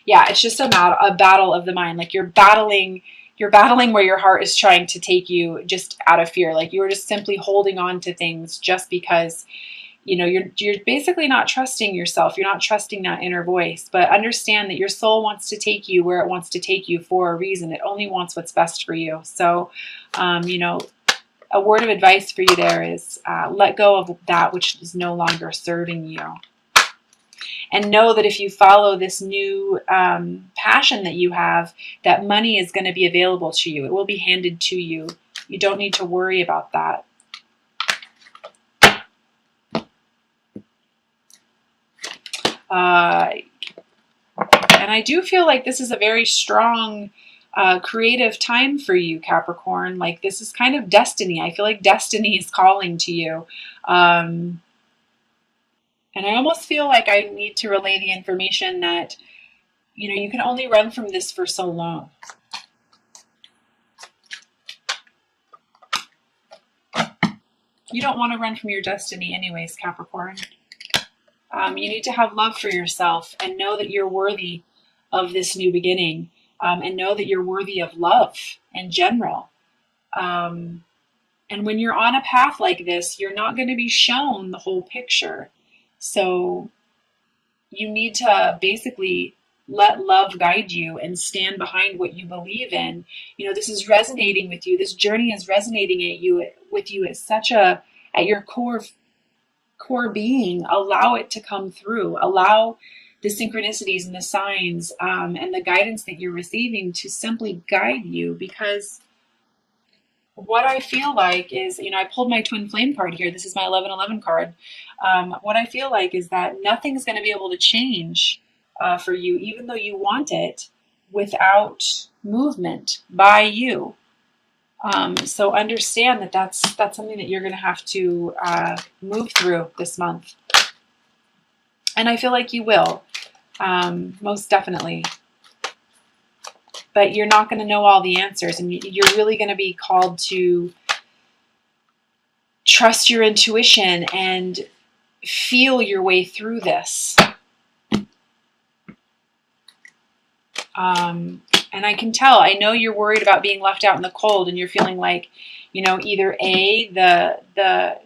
Yeah, it's just a battle of the mind. Like you're battling where your heart is trying to take you just out of fear. Like you're just simply holding on to things just because you're basically not trusting yourself. You're not trusting that inner voice. But understand that your soul wants to take you where it wants to take you for a reason. It only wants what's best for you. So, a word of advice for you there is let go of that which is no longer serving you. And know that if you follow this new passion that you have, that money is going to be available to you. It will be handed to you. You don't need to worry about that. And I do feel like this is a very strong creative time for you, Capricorn. Like this is kind of destiny. I feel like destiny is calling to you. And I almost feel like I need to relay the information that, you can only run from this for so long. You don't want to run from your destiny anyways, Capricorn. You need to have love for yourself and know that you're worthy of this new beginning, and know that you're worthy of love in general. And when you're on a path like this, you're not going to be shown the whole picture. So you need to basically let love guide you and stand behind what you believe in. This is resonating with you. This journey is resonating with you at your core being. Allow it to come through. Allow the synchronicities and the signs and the guidance that you're receiving to simply guide you, because what I feel like is, I pulled my twin flame card here. This is my 1111 card. What I feel like is that nothing's going to be able to change for you, even though you want it, without movement by you. So understand that that's something that you're going to have to move through this month. And I feel like you will, most definitely. But you're not going to know all the answers, and you're really going to be called to trust your intuition and feel your way through this. And I can tell, I know you're worried about being left out in the cold, and you're feeling like, either the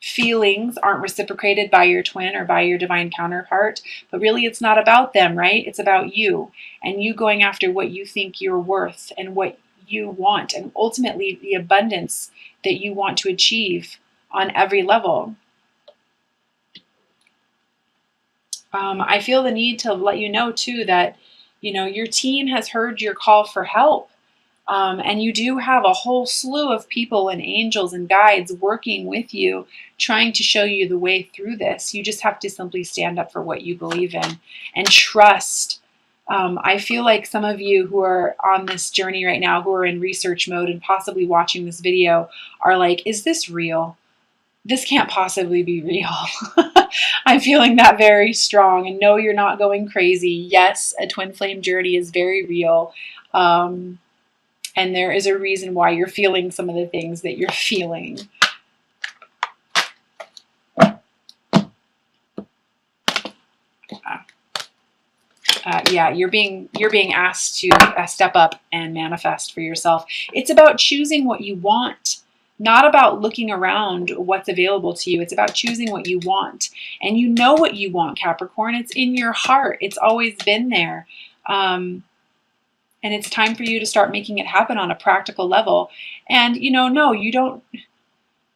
feelings aren't reciprocated by your twin or by your divine counterpart, but really it's not about them, right? It's about you and you going after what you think you're worth and what you want, and ultimately the abundance that you want to achieve on every level. I feel the need to let you know too that, your team has heard your call for help. And you do have a whole slew of people and angels and guides working with you, trying to show you the way through this. You just have to simply stand up for what you believe in and trust. I feel like some of you who are on this journey right now, who are in research mode and possibly watching this video, are like, is this real? This can't possibly be real. I'm feeling that very strong. And no, you're not going crazy. Yes, a twin flame journey is very real. And there is a reason why you're feeling some of the things that you're feeling. Yeah, you're being asked to step up and manifest for yourself. It's about choosing what you want, not about looking around what's available to you. It's about choosing what you want. And you know what you want, Capricorn. It's in your heart. It's always been there. And it's time for you to start making it happen on a practical level. And, no, you don't.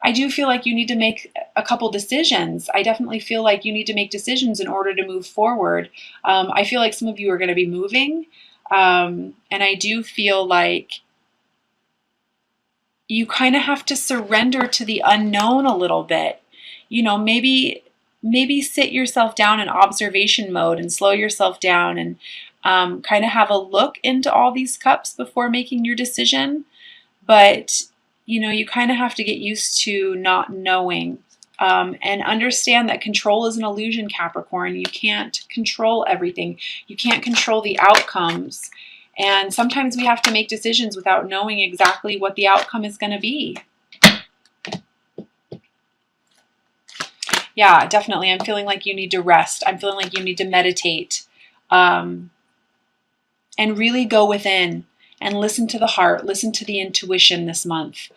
I do feel like you need to make a couple decisions. I definitely feel like you need to make decisions in order to move forward. I feel like some of you are going to be moving. And I do feel like you kind of have to surrender to the unknown a little bit. Maybe sit yourself down in observation mode and slow yourself down and kind of have a look into all these cups before making your decision. But, you kind of have to get used to not knowing, and understand that control is an illusion, Capricorn. You can't control everything. You can't control the outcomes. And sometimes we have to make decisions without knowing exactly what the outcome is going to be. Yeah, definitely. I'm feeling like you need to rest. I'm feeling like you need to meditate. and really go within and listen to the heart, listen to the intuition this month,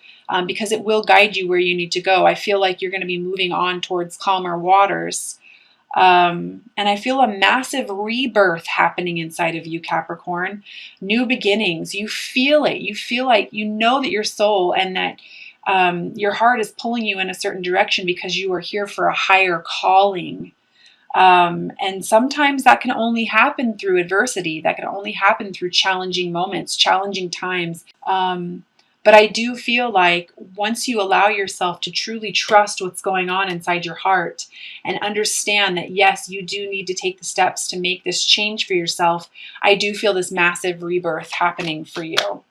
because it will guide you where you need to go. I feel like you're going to be moving on towards calmer waters. And I feel a massive rebirth happening inside of you, Capricorn. New beginnings. You feel it. You feel like you know that your soul and that your heart is pulling you in a certain direction because you are here for a higher calling. And sometimes that can only happen through adversity. That can only happen through challenging moments, challenging times. But I do feel like once you allow yourself to truly trust what's going on inside your heart and understand that, yes, you do need to take the steps to make this change for yourself, I do feel this massive rebirth happening for you.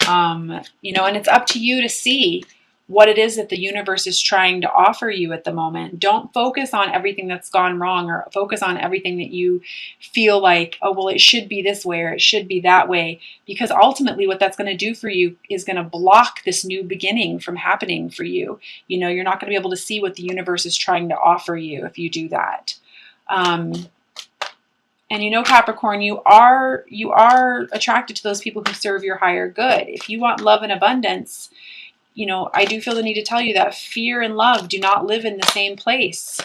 And it's up to you to see what it is that the universe is trying to offer you at the moment. Don't focus on everything that's gone wrong, or focus on everything that you feel like, oh, well, it should be this way or it should be that way, because ultimately what that's going to do for you is going to block this new beginning from happening for you. You're not going to be able to see what the universe is trying to offer you if you do that. And Capricorn, you are attracted to those people who serve your higher good. If you want love and abundance, I do feel the need to tell you that fear and love do not live in the same place.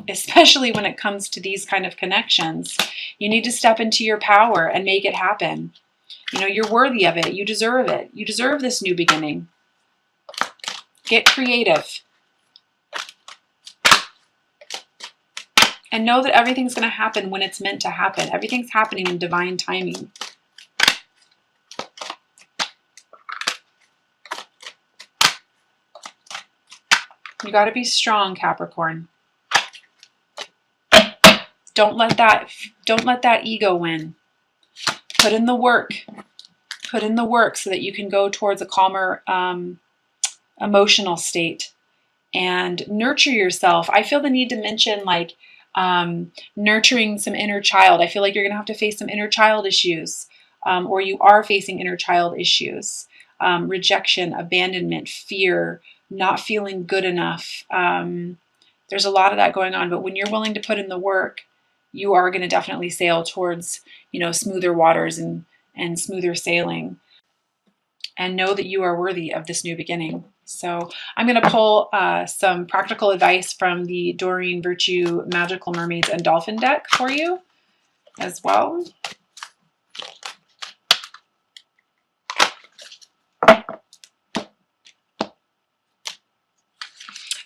Especially when it comes to these kind of connections. You need to step into your power and make it happen. You're worthy of it. You deserve it. You deserve this new beginning. Get creative. And know that everything's going to happen when it's meant to happen. Everything's happening in divine timing. You got to be strong, Capricorn. Don't let that ego win. Put in the work. Put in the work so that you can go towards a calmer emotional state and nurture yourself. I feel the need to mention nurturing some inner child. I feel like you're going to have to face some inner child issues, or you are facing inner child issues. Rejection, abandonment, fear, not feeling good enough. There's a lot of that going on, but when you're willing to put in the work, you are going to definitely sail towards, smoother waters and smoother sailing. And know that you are worthy of this new beginning. So I'm going to pull some practical advice from the Doreen Virtue Magical Mermaids and Dolphin deck for you as well.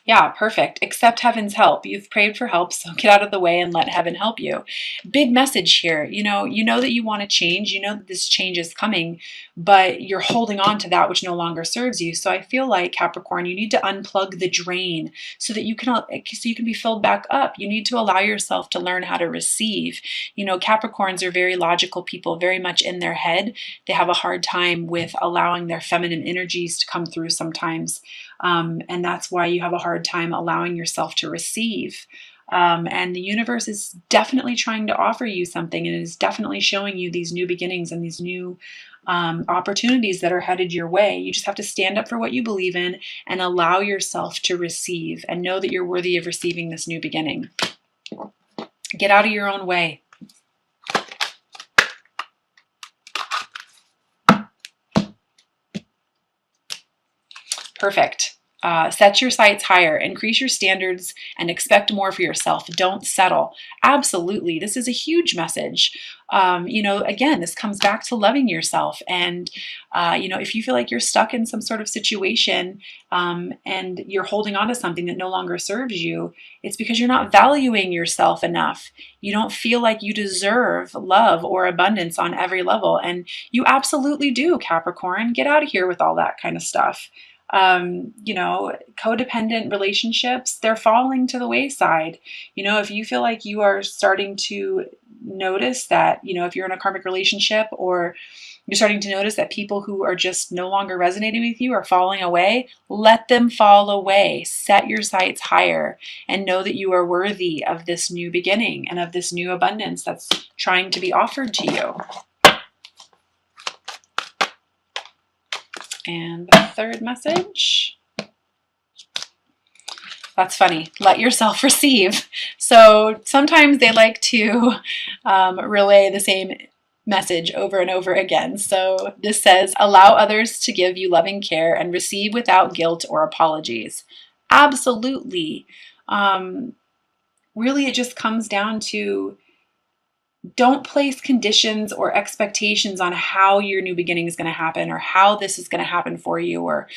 Yeah, perfect. Accept heaven's help. You've prayed for help, so get out of the way and let heaven help you. Big message here. You know that you want to change. You know that this change is coming, but you're holding on to that which no longer serves you. So I feel like, Capricorn, you need to unplug the drain so that you can be filled back up. You need to allow yourself to learn how to receive. Capricorns are very logical people, very much in their head. They have a hard time with allowing their feminine energies to come through sometimes. And that's why you have a hard time allowing yourself to receive. And the universe is definitely trying to offer you something, and it is definitely showing you these new beginnings and these new opportunities that are headed your way. You just have to stand up for what you believe in and allow yourself to receive, and know that you're worthy of receiving this new beginning. Get out of your own way. Perfect. Set your sights higher, increase your standards, and expect more for yourself. Don't settle. Absolutely. This is a huge message. Again, this comes back to loving yourself. And, if you feel like you're stuck in some sort of situation and you're holding on to something that no longer serves you, it's because you're not valuing yourself enough. You don't feel like you deserve love or abundance on every level. And you absolutely do, Capricorn. Get out of here with all that kind of stuff. Codependent relationships, they're falling to the wayside. If you feel like you are starting to notice that, if you're in a karmic relationship, or you're starting to notice that people who are just no longer resonating with you are falling away, let them fall away. Set your sights higher and know that you are worthy of this new beginning and of this new abundance that's trying to be offered to you. And the third message. That's funny. Let yourself receive. So sometimes they like to relay the same message over and over again. So this says, allow others to give you loving care and receive without guilt or apologies. Absolutely. Really, it just comes down to, don't place conditions or expectations on how your new beginning is going to happen, or how this is going to happen for you, or,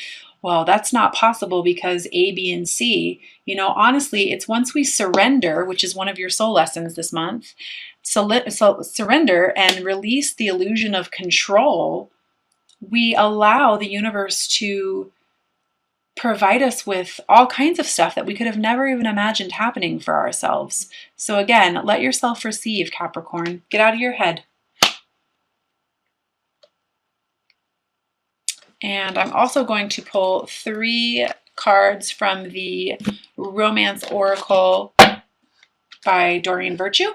well, that's not possible because A, B, and C. You know, honestly, it's once we surrender, which is one of your soul lessons this month, so surrender and release the illusion of control, we allow the universe to provide us with all kinds of stuff that we could have never even imagined happening for ourselves. So again, let yourself receive, Capricorn. Get out of your head. And I'm also going to pull 3 cards from the Romance Oracle by Doreen Virtue.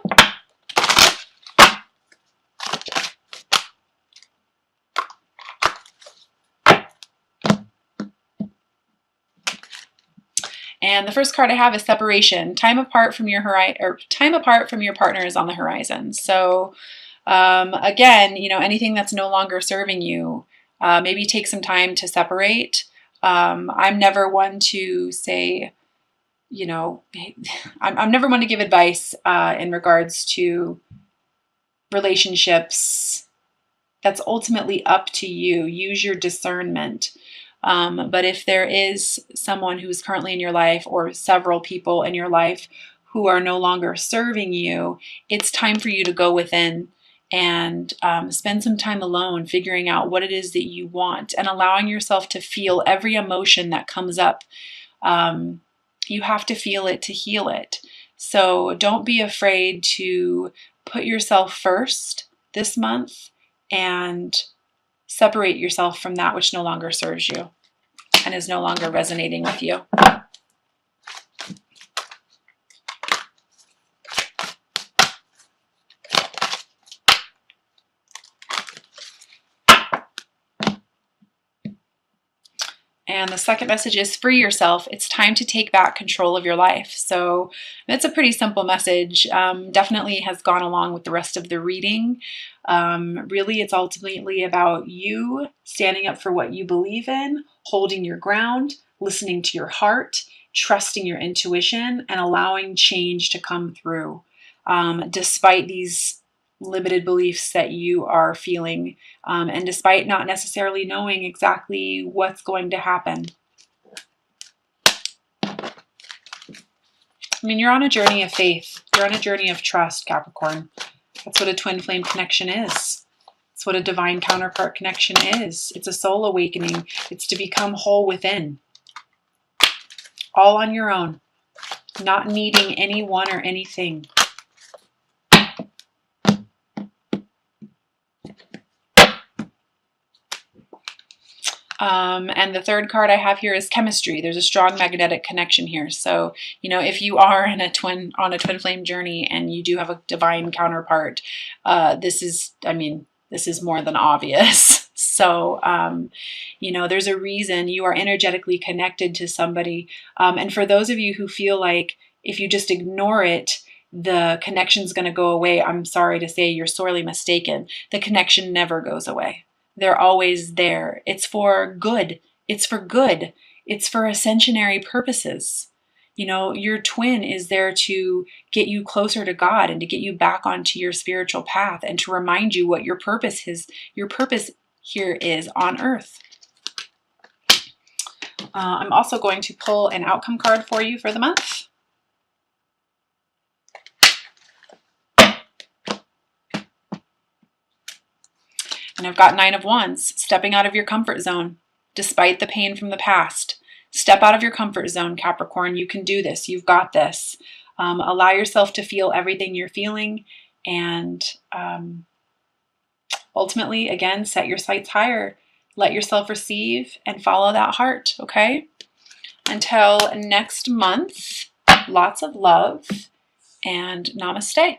And the first card I have is separation. Time apart from your partner is on the horizon. So again, you know, anything that's no longer serving you, maybe take some time to separate. I'm never one to say, you know, I'm never one to give advice in regards to relationships. That's ultimately up to you. Use your discernment. But if there is someone who's currently in your life, or several people in your life who are no longer serving you, it's time for you to go within and spend some time alone figuring out what it is that you want, and allowing yourself to feel every emotion that comes up. You have to feel it to heal it. So don't be afraid to put yourself first this month and separate yourself from that which no longer serves you and is no longer resonating with you. And the second message is free yourself. It's time to take back control of your life. So it's a pretty simple message. Definitely has gone along with the rest of the reading. Really, it's ultimately about you standing up for what you believe in, holding your ground, listening to your heart, trusting your intuition, and allowing change to come through. Despite these limited beliefs that you are feeling, and despite not necessarily knowing exactly what's going to happen. I mean, you're on a journey of faith. You're on a journey of trust, Capricorn. That's what a twin flame connection is. It's what a divine counterpart connection is. It's a soul awakening. It's to become whole within. All on your own. Not needing anyone or anything. And the third card I have here is chemistry. There's a strong magnetic connection here. So, you know, if you are on a twin flame journey and you do have a divine counterpart, this is more than obvious. So, you know, there's a reason you are energetically connected to somebody. And for those of you who feel like if you just ignore it, the connection's going to go away, I'm sorry to say you're sorely mistaken. The connection never goes away. They're always there. It's for good. It's for good. It's for ascensionary purposes. You know, your twin is there to get you closer to God and to get you back onto your spiritual path and to remind you what your purpose is. Your purpose here is on earth. I'm also going to pull an outcome card for you for the month. And I've got 9 of Wands, stepping out of your comfort zone, despite the pain from the past. Step out of your comfort zone, Capricorn. You can do this. You've got this. Allow yourself to feel everything you're feeling. And ultimately, again, set your sights higher. Let yourself receive and follow that heart, okay? Until next month, lots of love and namaste.